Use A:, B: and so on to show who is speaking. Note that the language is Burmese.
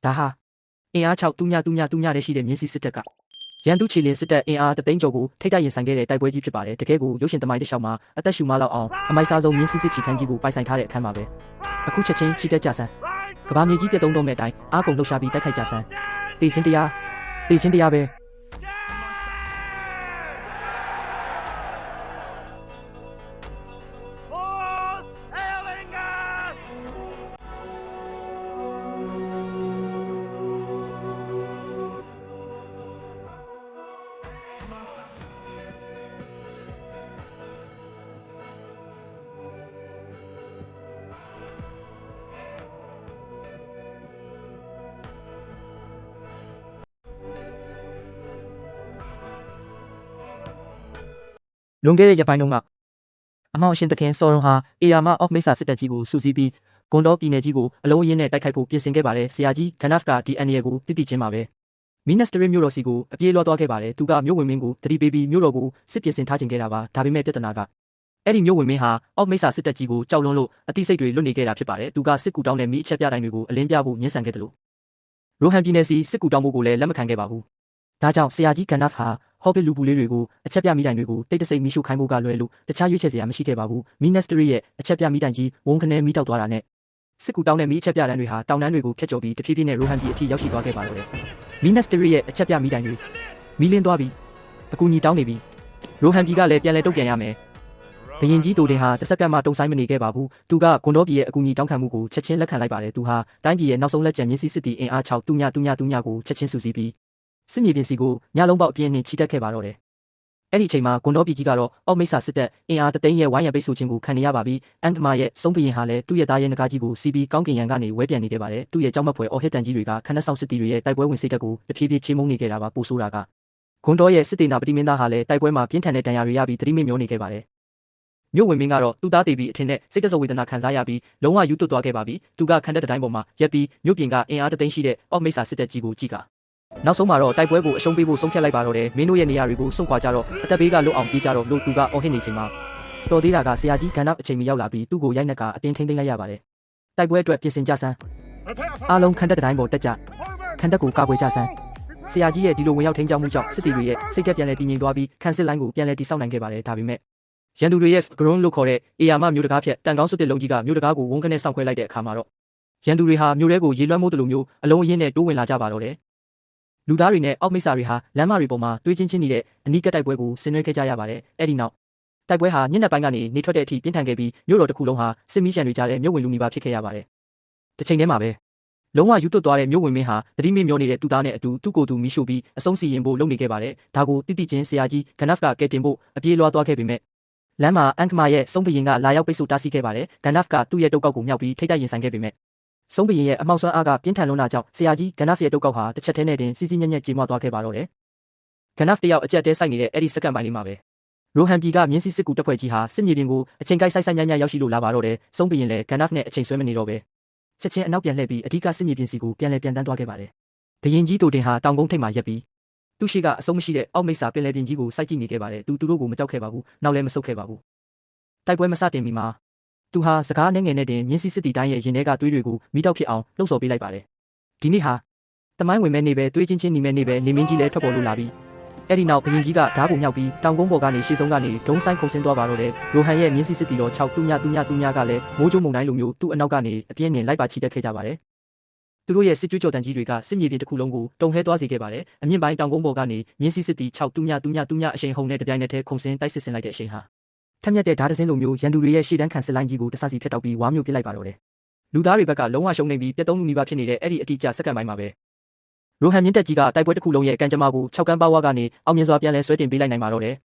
A: ဒါဟာအင်အား6တူညတဲ့ရှိတဲ့မြင်းစီစစ်တပ်ကရန်သူချီလင်းစစ်တပ်အင်အားတသိန်းကျော်ကိုထိတိုက်ရင်ဆိုင်ခဲ့တဲ့တိုက်ပွဲကြီးဖြစ်ပါတယ်တကယ်ကိုရုပ်ရှင်သမိုင်းတစ်လျှောက်မှာအသက်ရှူမလောက်အောင်အမိုက်စားဆုံးမြင်းစီစစ်ချီခန်းကြီးကိုပိုင်ဆိုင်ထားတဲ့အခန်းမှာပဲအခုချက်ချင်းချီတက်ကြဆန်းကဘာမြေကြီးပြတ်သုံးတော့မဲ့အတိုင်းအားကုန်လှုပ်ရှားပြီးတိုက်ခိုက်ကြဆန်းတေချင်းတရားပဲလွန်ခဲ့တဲ့ရက်ပိုင်းတုန်းကအမောင်အရှင်သခင်စော်ရွန်ဟာအေယာမအော့မိတ်ဆာစစ်တပ်ကြီးကိုစုစည်းပြီးဂွန်တော်ပြည်နယ်ကြီးကိုအလုံးအရင်းနဲ့တိုက်ခိုက်ဖို့ပြင်ဆင်ခဲ့ပါတယ်ဆရာကြီးဂန်နဖ်ကဒီအန်ရီယယ်ကိုတိချင်းပါပဲမီနက်စတရီမြို့တော်စီကိုအပြေးလွှားသွားခဲ့ပါတယ်သူကမြို့ဝင်မင်းကိုတတိပေးပြီးမြို့တော်ကိုစစ်ပြင်ဆင်ထားခြင်းခဲ့တာပါဒါပေမဲ့ပြဿနာကအဲ့ဒီမြို့ဝင်မင်းဟာအော့မိတ်ဆာစစ်တပ်ကြီးကိုကြောက်လွန်းလို့အသိစိတ်တွေလွတ်နေခဲ့တာဖြစ်ပါတယ်သူကစစ်ကူတောင်းတဲ့မိအချက်ပြတိုင်းတွေကိုအလင်းပြဖို့ညှဉ်းဆန်ခဲ့တယ်လို့ရိုဟန်ပြည်နယ်စီစစ်ကူတောင်းဖို့ကိုလည်းလက်မခံခဲ့ပါဘူးဒါကြောင့်ဆရာကြီးဂန်နဖ်ဟာဟော့ဘစ်လူပူလေးတွေကိုအချက်ပြမိတိုင်တွေကိုတိတ်တဆိတ်မီးရှို့ခိုင်းဖို့ကလွယ်လို့တခြားရွေးချယ်စရာမရှိခဲ့ပါဘူးမီနက်စတရီရဲ့အချက်ပြမိတိုင်ကြီးဝုန်းခနဲမီးတောက်သွားတာနဲ့စစ်ကူတောင်းတဲ့မီးအချက်ပြတန်းတွေဟာတောင်တန်းတွေကိုဖျက်ကျော်ပြီးတဖြည်းဖြည်းနဲ့ရိုဟန်ပြည်အထိရောက်ရှိသွားခဲ့ပါတော့တယ်မီနက်စတရီရဲ့အချက်ပြမိတိုင်တွေမီးလင်းသွားပြီးအကူအညီတောင်းနေပြီးရိုဟန်ပြည်ကလည်းပြန်လဲတုတ်ပြန်ရမယ်ဘရင်ကြီးတိုတင်ဟာတစ်စက္ကန့်မှတုံဆိုင်မနေခဲ့ပါဘူးသူကဂွန်တော်ပြည်ရဲ့အကူအညီတောင်းခံမှုကိုချက်ချင်းလက်ခံလိုက်ပါတယ်သူဟာတိုင်းပြည်ရဲ့နောက်ဆုံးလက်ကျန်မြင်းစီစစ်တီအင်အား6တူညကိုချက်ချင်းစုစည်းပြီးစစ်မြေပြင်စီကိုညလုံးပေါက်အပြင်းနဲ့ချီတက်ခဲ့ပါတော့တယ်အဲ့ဒီအချိန်မှာဂွန်တော်ပြည်ကြီးကတော့အော့မိတ်ဆာစစ်တပ်အင်အားတသိန်းရဲ့ဝိုင်းရံပိတ်ဆို့ခြင်းကိုခံနေရပါပြီအန်ကမာရဲ့စုံဘရင်ဟာလည်းသူ့ရဲ့သားရဲနဂါကြီးကိုစီးပြီးကောင်းကင်ယံကနေဝဲပြန်နေခဲ့ပါတယ်သူ့ရဲ့ကြောက်မက်ဖွယ်အော်ဟစ်တန်ကြီးတွေကခန်းနှဆောင်စစ်တီတွေရဲ့တိုက်ပွဲဝင်စိတ်တက်ကိုတဖြည်းဖြည်းချေမှုန်းနေခဲ့တာပါပိုဆိုးတာကဂွန်တော်ရဲ့စစ်တေနာပတိမင်းသားဟာလည်းတိုက်ပွဲမှာပြင်းထန်တဲ့ဒဏ်ရာတွေရပြီးသတိမင်းမျောနေခဲ့ပါတယ်မြို့ဝင်မင်းကတော့သူ့သားသေးပြီးအထင်နဲ့စိတ်တဆဝေဒနာခံစားရပြီးလုံးဝယူသွတ်သွားခဲ့ပါပြီသူကခန်းတဲ့တိုင်းပေါ်မှာရက်ပြီးမြို့ပြင်ကအင်အားတသိန်းရှိတဲ့အော့မိတ်ဆာစစ်တပ်ကြီးကိုကြည့်ကနောက်ဆုံးမှာတော့တိုက်ပွဲကိုအရှုံးပေးဖို့ဆုံးဖြတ်လိုက်ပါတော့တယ်မင်းတို့ရဲ့နေရာတွေကိုစွန့်ခွာကြတော့အသက်ဘေးကလွတ်အောင်ပြေးကြတော့လို့သူကအော်ဟစ်နေချိန်မှာတော်သေးတာကဆရာကြီးဂန်နဖ်အချိန်မီရောက်လာပြီးသူ့ကိုရိုက်နှက်ကအတင်းထိန်းသိမ်းလိုက်ရပါတယ်တိုက်ပွဲအတွက်ပြင်ဆင်ကြဆန်းအားလုံးခန်းတဲ့တိုင်းပေါ်တက်ကြခန်းတဲ့ကိုကာကွယ်ကြဆန်းဆရာကြီးရဲ့ဒီလိုဝင်ရောက်ထိန်းကျောင်းမှုကြောင့်စစ်တီတွေရဲ့စိတ်သက်ပြန်လဲတည်ငြိမ်သွားပြီးခန်းစစ်လိုင်းကိုပြန်လဲတည်ဆောက်နိုင်ခဲ့ပါတယ်ဒါပေမဲ့ရန်သူတွေရဲ့ဂရုံးလို့ခေါ်တဲ့အေယာမမျိုးတကားဖြတ်တန်ကောင်းစွတ်တစ်လုံးကြီးကမျိုးတကားကိုဝုန်းကနေစောင့်ခွဲလိုက်တဲ့အခါမှာတော့ရန်သူတွေဟာမျိုးထဲကိုရေလွှမ်းမိုးတယ်လို့မျိုးအလုံးအရင်းနဲ့တိုးဝင်လာကြပါတော့တယ်လူသားတွေနဲ့အောက်မိတ်ဆာတွေဟာလမ်းမတွေပေါ်မှာတွေးချင်းနေတဲ့အနီးကပ်တိုက်ပွဲကိုဆင်နွှဲခဲ့ကြရပါတယ်အဲ့ဒီနောက်တိုက်ပွဲဟာညနေပိုင်းကနေနေထွက်တဲ့အထိပြင်းထန်ခဲ့ပြီးမြို့တော်တစ်ခုလုံးဟာစစ်မီးရန်တွေကြားတဲ့မြို့ဝင်လူနေပါဖြစ်ခဲ့ရပါတယ်တစ်ချိန်တည်းမှာပဲလုံးဝယူသွတ်သွားတဲ့မြို့ဝင်မင်းဟာသတိမေ့မျောနေတဲ့သူသားနဲ့အတူသူ့ကိုယ်သူမီးရှို့ပြီးအဆုံးစီရင်ဖို့လုပ်နေခဲ့ပါတယ်ဒါကိုတိချင်းဆရာကြီးဂန်နဖ်ကကဲတင်ဖို့အပြေးလွှားသွားခဲ့ပေမဲ့လမ်းမှာအန်ကမာရဲ့စုံဘရင်ကလာရောက်ပိတ်ဆို့တားဆီးခဲ့ပါတယ်ဂန်နဖ်ကသူ့ရဲ့တုတ်ကောက်ကိုမြောက်ပြီးထိတိုက်ရင်ဆိုင်ခဲ့ပေမဲ့စုံဘရင်ရဲ့အမောက်ဆွမ်းအားကပြင်းထန်လွန်းတာကြောင့်ဆရာကြီးဂန်နဖ်ရဲ့တုတ်ကောက်ဟာတစ်ချက်တည်းနဲ့တင်စီစီညံ့ညံ့ကြေမွသွားခဲ့ပါတော့တယ်ဂန်နဖ်တယောက်အကြက်တဲဆိုင်နေတဲ့အဲ့ဒီစက္ကန့်ပိုင်းလေးမှာပဲရိုဟန်ပြည်ကမြင်းစီစစ်ကူတပ်ဖွဲ့ကြီးဟာစစ်မြေပြင်ကိုအချိန်ကိုက်ဆိုင်ညံ့ညံ့ရောက်ရှိလို့လာပါတော့တယ်စုံဘရင်လည်းဂန်နဖ်နဲ့အချိန်ဆွဲမနေတော့ပဲချက်ချင်းအနောက်ပြန်လှည့်ပြီးအဓိကစစ်မြေပြင်စီကိုပြန်တန်းသွားခဲ့ပါတယ်ဘရင်ကြီးတိုတင်ဟာတောင်ကုန်းထိပ်မှာရက်ပြီးသူရှိကအဆုံးမရှိတဲ့အောက်မိတ်ဆာပင်လယ်ပြင်ကြီးကိုစိုက်ကြည့်နေခဲ့ပါတယ်သူတို့ကိုမကြောက်ခဲ့ပါဘူးနောက်လည်းမဆုတ်ခဲ့ပါဘူးတိုက်ပွဲမစတင်မီမှာသူဟာစကားနှဲငယ်နဲ့တင်မြင်းစီစစ်တီတိုင်းရဲ့ရင်ထဲကသွေးတွေကိုမိတောက်ဖြစ်အောင်လှုပ်ဆော်ပေးလိုက်ပါတယ်ဒီနေ့ဟာတမိုင်းဝင်မဲ့နေပဲသွေးချင်းချင်းနေမဲ့နေပဲနေမင်းကြီးလည်းထွက်ပေါ်လို့လာပြီးအဲ့ဒီနောက်ဘရင်ကြီးကဓားကိုမြောက်ပြီးတောင်ကုန်းပေါ်ကနေရှေ့ဆုံးကနေဒုံဆိုင်ခုန်ဆင်းသွားပါတော့တယ်ရိုဟန်ရဲ့မြင်းစီစစ်တီတော်6တူညကလည်းမိုးကြိုးမုန်တိုင်းလိုမျိုးသူ့အနောက်ကနေအပြင်းနဲ့လိုက်ပါချီတက်ခဲ့ကြပါတယ်သူတို့ရဲ့စစ်ကြွကြော်တန်ကြီးတွေကစစ်မြေပြင်တစ်ခုလုံးကိုတုံဟဲသွားစေခဲ့ပါတယ်အမြင့်ပိုင်းတောင်ကုန်းပေါ်ကနေမြင်းစီစစ်တီ6တူညအရှိန်ဟုန်နဲ့တပြိုင်နက်တည်းခုန်ဆင်းတိုက်စစ်ဆင်လိုက်တဲ့အရှိန်ဟာထက်မြက်တဲ့ဓာတ်တစင်းလိုမျိုးရန်သူတွေရဲ့ရှေ့တန်းခံစစ်လိုင်းကြီးကိုတဆစီဖျက်တောက်ပြီးဝါမျိုးပစ်လိုက်ပါတော့တယ်လူသားတွေဘက်ကလုံးဝရှုံးနေပြီးပြတ်သုံးလူနီးပါးဖြစ်နေတဲ့အဲ့ဒီအတိအကျစက္ကန့်ပိုင်းမှာပဲရိုဟန်မြင့်တက်ကြီးကတိုက်ပွဲတစ်ခုလုံးရဲ့ကံကြမ္မာကို6ကန်းပါဝါကနေအောင်မြင်စွာပြန်လဲဆွဲတင်ပေးလိုက်နိုင်ပါတော့တယ်